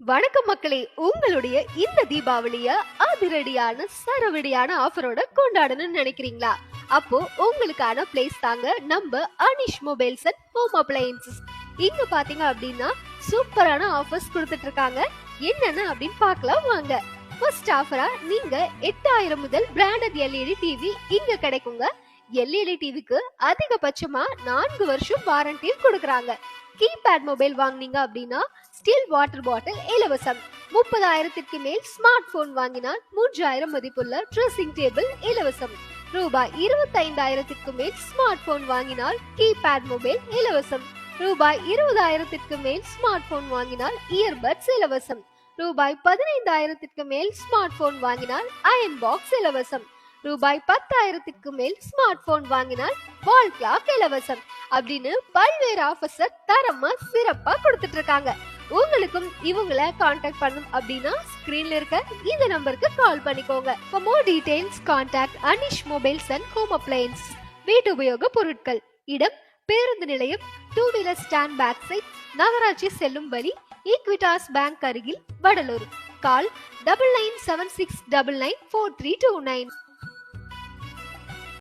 வணக்கம் மக்களே, உங்களுடைய இந்த தீபாவளிய அதிரடியான சரவடியான ஆஃபரோட கொண்டாடணும்னு நினைக்கிறீங்களா? அப்போ உங்களுக்கான பிளேஸ் தாங்க நம்ம Anish mobiles and home appliances. இங்க பாத்தீங்க அப்படின்னா சூப்பரான ஆஃபர்ஸ் கொடுத்துட்டு இருக்காங்க. என்னென்ன அப்படின்னு பார்க்கலாம் வாங்க. ஃபர்ஸ்ட் ஆஃபரா நீங்க 8000 முதல் பிராண்டட் எல்இடி டிவி இங்க கிடைக்குங்க. எல்இடி டிவிக்கு அதிகபட்சமா 4 வருஷம் வாரண்டி கொடுக்கறாங்க. கீபேட் மொபைல் வாங்குனீங்க அப்படின்னா ஸ்டீல் வாட்டர் பாட்டில் இலவசம். 30,000க்கு மேல் ஸ்மார்ட் போன் வாங்கினால் 3000 மதிப்புள்ள ட்ரெஸ்ஸிங் டேபிள் இலவசம். ரூபாய் 25,000க்கு மேல் ஸ்மார்ட் போன் வாங்கினால் கீபேட் மொபைல் இலவசம். ரூபாய் 20,000க்கு மேல் ஸ்மார்ட் போன் வாங்கினால் இயர்பட்ஸ் இலவசம். ரூபாய் 15,000க்கு மேல் ஸ்மார்ட் போன் வாங்கினால் அயன் பாக்ஸ் இலவசம். ரூபாய் 10,000க்கு மேல் ஸ்மார்ட் போன் வாங்கினால் வால் கிளாக் இலவசம் அப்படின்னு பல்வேறு ஆஃபர்ஸ் தரமா சிறப்பா கொடுத்துட்டு இருக்காங்க. உங்களுக்கும் இவங்கள காண்டாக்ட் பண்ணும் அப்படின்னா ஸ்கிரீன்ல இருக்க இந்த நம்பருக்கு கால் பண்ணிக்கோங்க. For more details contact Anish mobiles and home appliances. வீட்டு உபயோக பொருட்கள். இடம் பேருந்து நிலையம், 2 வீலர் ஸ்டாண்ட் பேக் சைட், நகராட்சி செல்லும் வழி, ஈக்விட்டாஸ் பேங்க் அருகில், வடலூர். கால் 9976994329.